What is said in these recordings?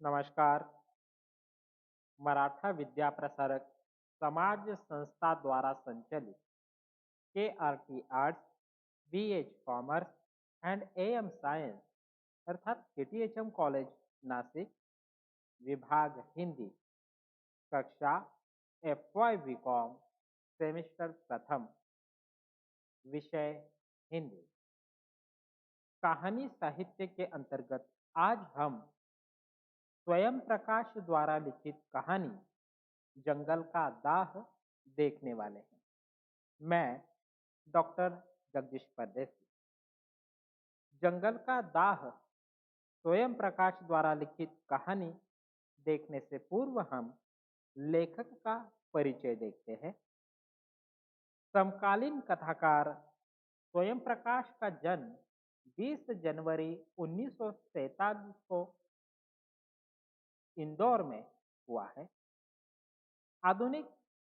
नमस्कार। मराठा विद्या प्रसारक समाज संस्था द्वारा संचालित KRT arts, BH commerce and AM science अर्थात KTHM कॉलेज नासिक, विभाग हिंदी, कक्षा FY BCom, सेमेस्टर प्रथम, विषय हिंदी। कहानी साहित्य के अंतर्गत आज हम स्वयं प्रकाश द्वारा लिखित कहानी जंगल का दाह देखने वाले हैं। मैं डॉक्टर जगदीश परदेसी। जंगल का दाह स्वयं प्रकाश द्वारा लिखित कहानी देखने से पूर्व हम लेखक का परिचय देखते हैं। समकालीन कथाकार स्वयं प्रकाश का जन्म 20 जनवरी 1947 को इंदौर में हुआ है। आधुनिक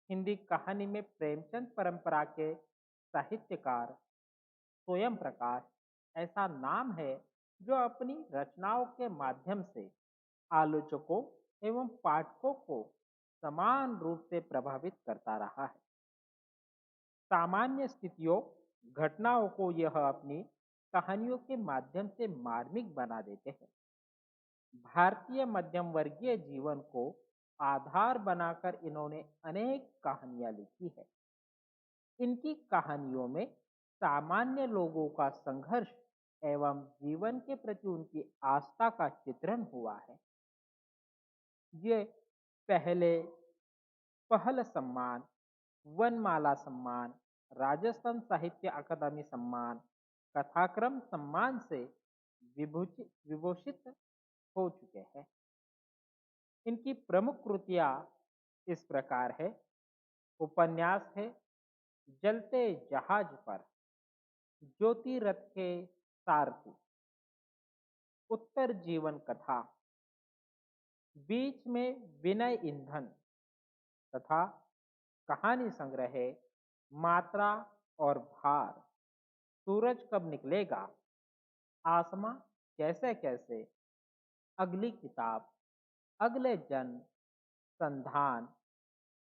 हिंदी कहानी में प्रेमचंद परंपरा के साहित्यकार स्वयं प्रकाश ऐसा नाम है जो अपनी रचनाओं के माध्यम से आलोचकों एवं पाठकों को समान रूप से प्रभावित करता रहा है। सामान्य स्थितियों, घटनाओं को यह अपनी कहानियों के माध्यम से मार्मिक बना देते हैं। भारतीय मध्यम वर्गीय जीवन को आधार बनाकर इन्होंने अनेक कहानियां लिखी है। इनकी कहानियों में सामान्य लोगों का संघर्ष एवं जीवन के प्रति उनकी आस्था का चित्रण हुआ है। ये पहले पहल सम्मान, वनमाला सम्मान, राजस्थान साहित्य अकादमी सम्मान, कथाक्रम सम्मान से विभूषित हो चुके हैं। इनकी प्रमुख कृतियां इस प्रकार है। उपन्यास है जलते जहाज पर, ज्योति रथ के सारथी, उत्तर जीवन कथा, बीच में विनय ईंधन तथा कहानी संग्रह है मात्रा और भार, सूरज कब निकलेगा, आसमां कैसे कैसे, अगली किताब, अगले जन्म, संधान,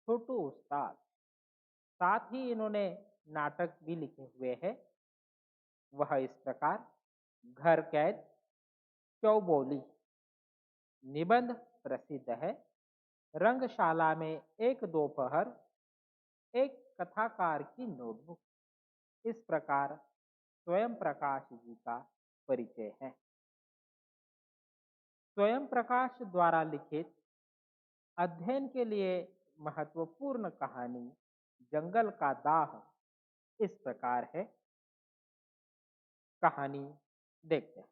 छोटू उस्ताद। साथ ही इन्होंने नाटक भी लिखे हुए हैं। वह इस प्रकार घर कैद, चौबोली। निबंध प्रसिद्ध है रंगशाला में एक दोपहर, एक कथाकार की नोटबुक। इस प्रकार स्वयं प्रकाश जी का परिचय है। स्वयं प्रकाश द्वारा लिखित अध्ययन के लिए महत्वपूर्ण कहानी जंगल का दाह इस प्रकार है। कहानी देखते हैं।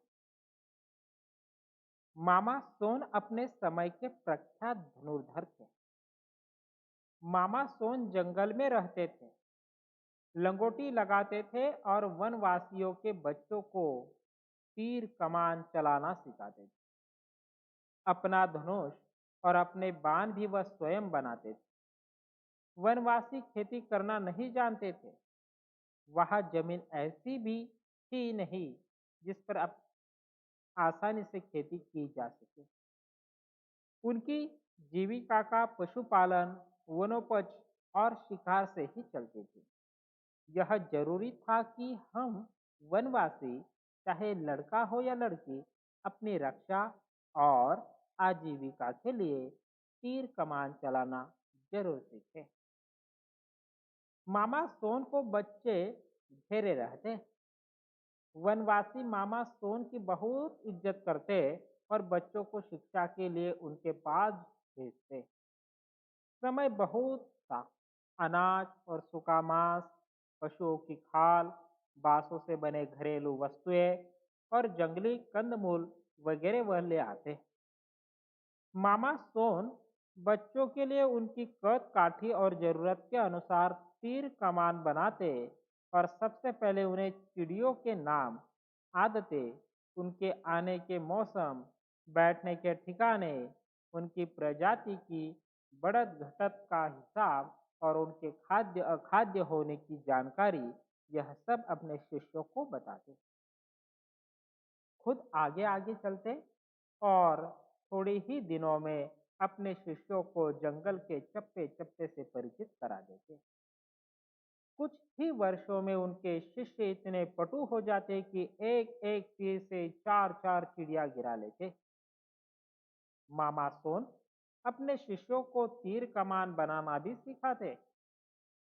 मामा सोन अपने समय के प्रख्यात धनुर्धर थे। मामा सोन जंगल में रहते थे, लंगोटी लगाते थे और वनवासियों के बच्चों को तीर कमान चलाना सिखाते थे। अपना धनुष और अपने बाण भी वह स्वयं बनाते थे। वनवासी खेती करना नहीं जानते थे। वह जमीन ऐसी भी थी नहीं जिस पर अब आसानी से खेती की जा सके। उनकी जीविका का पशुपालन, वनोपज और शिकार से ही चलती थी। यह जरूरी था कि हम वनवासी, चाहे लड़का हो या लड़की, अपनी रक्षा और आजीविका के लिए तीर कमान चलाना जरूर सीखे। मामा सोन को बच्चे घेरे रहते। वनवासी मामा सोन की बहुत इज्जत करते और बच्चों को शिक्षा के लिए उनके पास भेजते। समय बहुत था। अनाज और सूखा मांस, पशुओं की खाल, बांसों से बने घरेलू वस्तुएं और जंगली कंदमूल वगैरह वह ले आते। मामा सोन बच्चों के लिए उनकी कद काठी और जरूरत के अनुसार तीर कमान बनाते और सबसे पहले उन्हें चिड़ियों के नाम, आदतें, उनके आने के मौसम, बैठने के ठिकाने, उनकी प्रजाति की बढ़त घटत का हिसाब और उनके खाद्य अखाद्य होने की जानकारी, यह सब अपने शिष्यों को बताते। खुद आगे आगे चलते और थोड़े ही दिनों में अपने शिष्यों को जंगल के चप्पे चप्पे से परिचित करा देते। कुछ ही वर्षों में उनके शिष्य इतने पटु हो जाते कि एक एक तीर से चार चार चिड़िया गिरा लेते। मामा सोन अपने शिष्यों को तीर कमान बनाना भी सिखाते।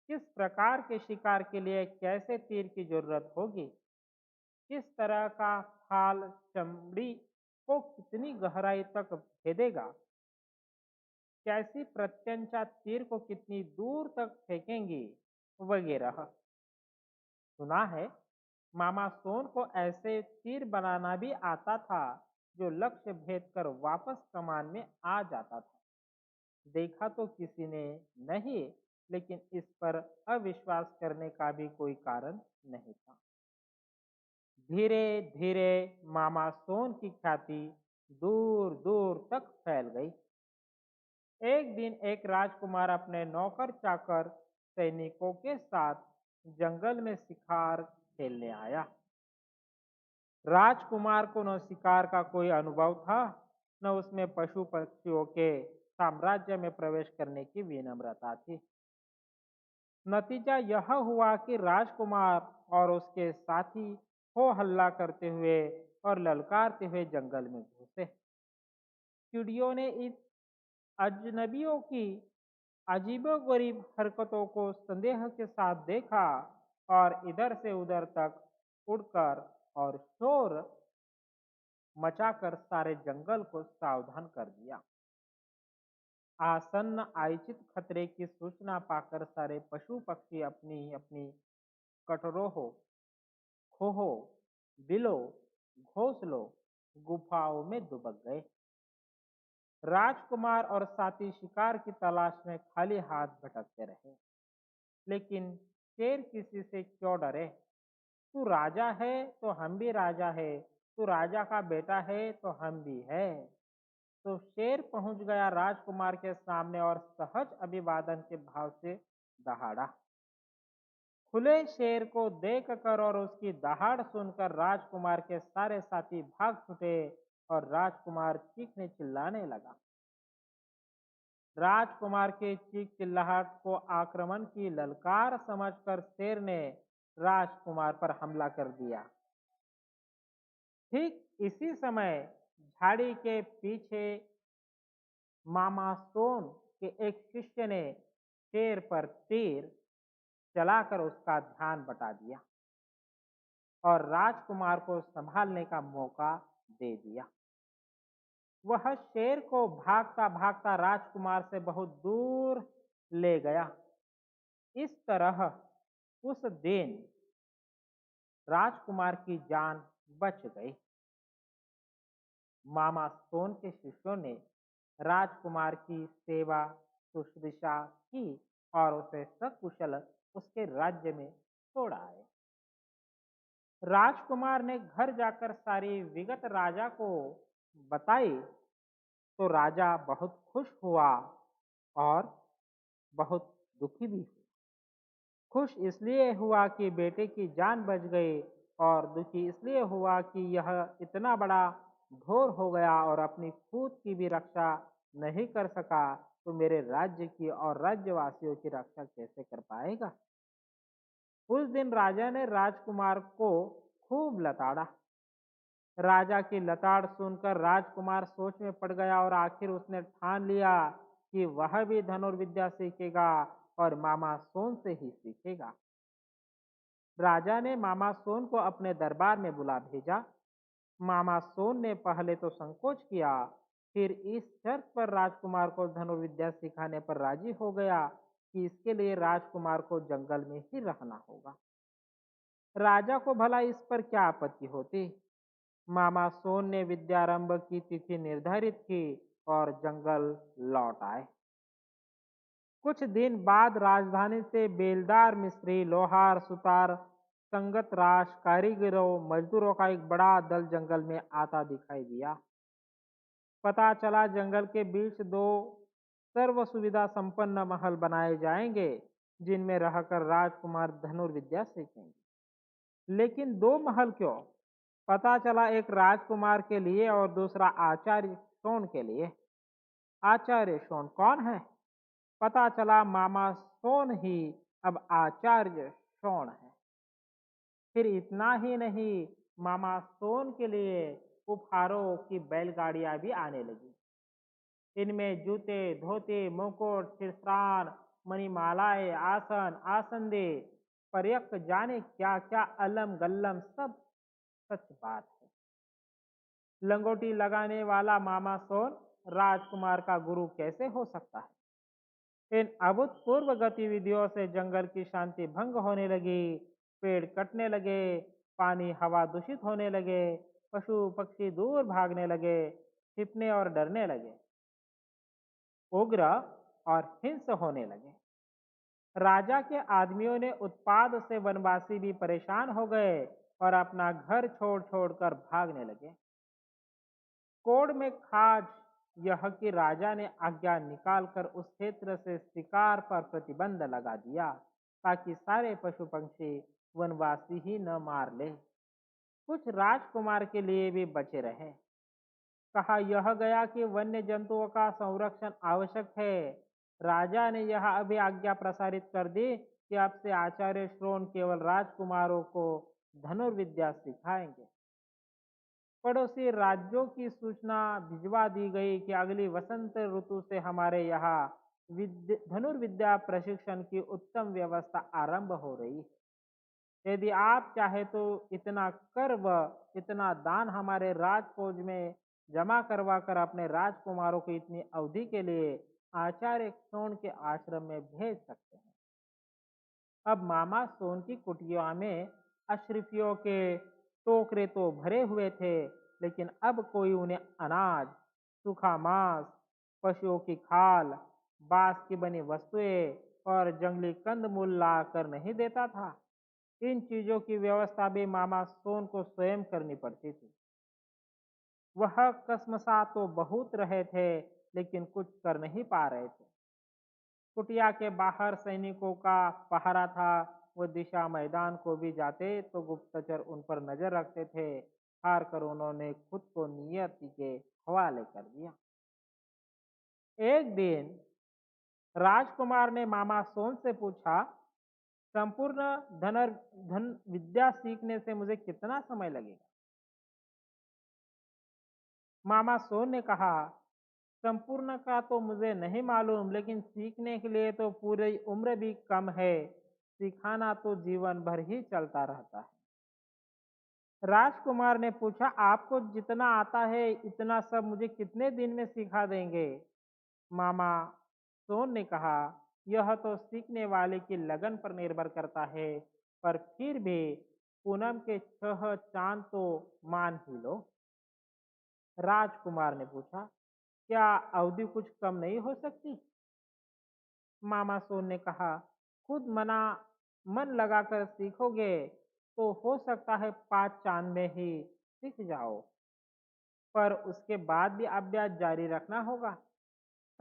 किस प्रकार के शिकार के लिए कैसे तीर की जरूरत होगी, किस तरह का फाल चमड़ी को कितनी गहराई तक भेदेगा, कैसी प्रत्यंचा तीर को कितनी दूर तक फेंकेंगी, वगैरह। सुना है मामा सोन को ऐसे तीर बनाना भी आता था जो लक्ष्य भेद कर वापस कमान में आ जाता था। देखा तो किसी ने नहीं, लेकिन इस पर अविश्वास करने का भी कोई कारण नहीं था। धीरे धीरे मामा सोन की ख्याति दूर दूर तक फैल गई। एक दिन एक राजकुमार अपने नौकर चाकर सैनिकों के साथ जंगल में शिकार खेलने आया। राजकुमार को न शिकार का कोई अनुभव था, न उसमें पशु पक्षियों के साम्राज्य में प्रवेश करने की विनम्रता थी। नतीजा यह हुआ कि राजकुमार और उसके साथी हो हल्ला करते हुए और ललकारते हुए जंगल में घुसे। चिड़ियों ने इस अजनबियों की अजीबोगरीब हरकतों को संदेह के साथ देखा और इधर से उधर तक उड़कर और शोर मचाकर सारे जंगल को सावधान कर दिया। आसन्न आयोजित खतरे की सूचना पाकर सारे पशु पक्षी अपनी अपनी कटरों, खोहों, बिलों, घोंसलों, गुफाओं में दुबक गए। राजकुमार और साथी शिकार की तलाश में खाली हाथ भटकते रहे। लेकिन शेर किसी से क्यों डरे? तू राजा है तो हम भी राजा है, तू राजा का बेटा है तो हम भी है। तो शेर पहुंच गया राजकुमार के सामने और सहज अभिवादन के भाव से दहाड़ा। खुले शेर को देखकर और उसकी दहाड़ सुनकर राजकुमार के सारे साथी भाग छूटे और राजकुमार चीखने चिल्लाने लगा। राजकुमार के चीख चिल्लाहट को आक्रमण की ललकार समझकर शेर ने राजकुमार पर हमला कर दिया। ठीक इसी समय झाड़ी के पीछे मामा सोन के एक शिष्य ने शेर पर तीर चलाकर उसका ध्यान बटा दिया और राजकुमार को संभालने का मौका दे दिया। वह शेर को भागता भागता राजकुमार से बहुत दूर ले गया। इस तरह उस दिन राजकुमार की जान बच गई। मामा सोन के शिष्यों ने राजकुमार की सेवा शुश्रूषा की और उसे सकुशल उसके राज्य में छोड़ आए। राजकुमार ने घर जाकर सारी विगत राजा को बताई तो राजा बहुत खुश हुआ और बहुत दुखी भी हुआ। खुश इसलिए हुआ कि बेटे की जान बच गई और दुखी इसलिए हुआ कि यह इतना बड़ा ढोर हो गया और अपनी खुद की भी रक्षा नहीं कर सका, तो मेरे राज्य की और राज्यवासियों की रक्षा कैसे कर पाएगा। उस दिन राजा ने राजकुमार को खूब लताड़ा। राजा की लताड़ सुनकर राजकुमार सोच में पड़ गया और आखिर उसने ठान लिया कि वह भी धनुर्विद्या सीखेगा और मामा सोन से ही सीखेगा। राजा ने मामा सोन को अपने दरबार में बुला भेजा। मामा सोन ने पहले तो संकोच किया, फिर इस शर्त पर राजकुमार को धनुर्विद्या सिखाने पर राजी हो गया कि इसके लिए राजकुमार को जंगल में ही रहना होगा। राजा को भला इस पर क्या आपत्ति होती। मामा सोन ने विद्यारंभ की तिथि निर्धारित की और जंगल लौट आए। कुछ दिन बाद राजधानी से बेलदार, मिस्त्री, लोहार, सुतार, संगत राश, कारीगरों, मजदूरों का एक बड़ा दल जंगल में आता दिखाई दिया। पता चला जंगल के बीच दो सर्व सुविधा संपन्न महल बनाए जाएंगे जिनमें रहकर राजकुमार धनुर्विद्या सीखेंगे। लेकिन दो महल क्यों? पता चला एक राजकुमार के लिए और दूसरा आचार्य सोन के लिए। आचार्य सोन कौन है? पता चला मामा सोन ही अब आचार्य सोन है। फिर इतना ही नहीं, मामा सोन के लिए उपहारों की बैलगाड़ियां भी आने लगी। इनमें जूते, धोती, मुकुट, सिरस्त्राण, मणिमालाएं, आसन, आसंदे, पर्यक, जाने क्या क्या अलम गल्लम, सब सच बात है। लंगोटी लगाने वाला मामा सोन राजकुमार का गुरु कैसे हो सकता है? इन अभूतपूर्व गतिविधियों से जंगल की शांति भंग होने लगी। पेड़ कटने लगे, पानी हवा दूषित होने लगे, पशु पक्षी दूर भागने लगे, छिपने और डरने लगे, उग्र और हिंस होने लगे। राजा के आदमियों ने उत्पाद से वनवासी भी परेशान हो गए और अपना घर छोड़ छोड़कर भागने लगे। कोड में खास यह कि राजा ने आज्ञा निकालकर उस क्षेत्र से शिकार पर प्रतिबंध लगा दिया, ताकि सारे पशु पक्षी वनवासी ही न मार ले, कुछ राजकुमार के लिए भी बचे रहे। कहा यह गया कि वन्य जंतुओं का संरक्षण आवश्यक है। राजा ने यह अभी आज्ञा प्रसारित कर दी कि अब से आचार्य श्रोण केवल राजकुमारों को धनुर्विद्या सिखाएंगे। पड़ोसी राज्यों की सूचना भिजवा दी गई कि अगली वसंत ऋतु से हमारे यहाँ धनुर्विद्या प्रशिक्षण की उत्तम व्यवस्था आरंभ हो रही है। यदि आप चाहे तो इतना कर व इतना दान हमारे राजफौज में जमा करवा कर अपने राजकुमारों को इतनी अवधि के लिए आचार्य सोन के आश्रम में भेज सकते हैं। अब मामा सोन की कुटिया में अशरफियों के टोकरे तो भरे हुए थे, लेकिन अब कोई उन्हें अनाज, सूखा मांस, पशुओं की खाल, बांस की बनी वस्तुएं और जंगली कंदमूल ला कर नहीं देता था। इन चीजों की व्यवस्था भी मामा सोन को स्वयं करनी पड़ती थी। वह कसमसा तो बहुत रहे थे, लेकिन कुछ कर नहीं पा रहे थे। कुटिया के बाहर सैनिकों का पहरा था। वो दिशा मैदान को भी जाते तो गुप्तचर उन पर नजर रखते थे। हार कर उन्होंने खुद को नियति के हवाले कर दिया। एक दिन राजकुमार ने मामा सोन से पूछा, संपूर्ण धन विद्या सीखने से मुझे कितना समय लगेगा? मामा सोन ने कहा, संपूर्ण का तो मुझे नहीं मालूम, लेकिन सीखने के लिए तो पूरी उम्र भी कम है। सिखाना तो जीवन भर ही चलता रहता है। राजकुमार ने पूछा, आपको जितना आता है इतना सब मुझे कितने दिन में सिखा देंगे? मामा सोन ने कहा, यह तो सीखने वाले की लगन पर निर्भर करता है, पर फिर भी पूनम के 6 चांद तो मान ही लो। राजकुमार ने पूछा, क्या अवधि कुछ कम नहीं हो सकती? मामा सोन ने कहा, खुद मन लगाकर सीखोगे तो हो सकता है 5 चांद में ही सीख जाओ, पर उसके बाद भी अभ्यास जारी रखना होगा।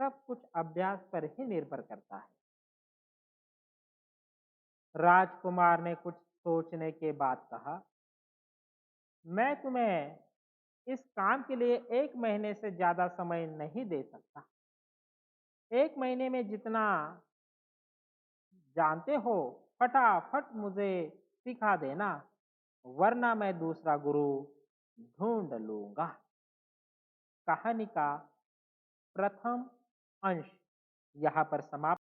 सब कुछ अभ्यास पर ही निर्भर करता है। राजकुमार ने कुछ सोचने के बाद कहा, मैं तुम्हें इस काम के लिए 1 महीने से ज्यादा समय नहीं दे सकता। 1 महीने में जितना जानते हो फटाफट मुझे सिखा देना, वरना मैं दूसरा गुरु ढूंढ लूंगा। कहानी का प्रथम अंश यहाँ पर समाप्त।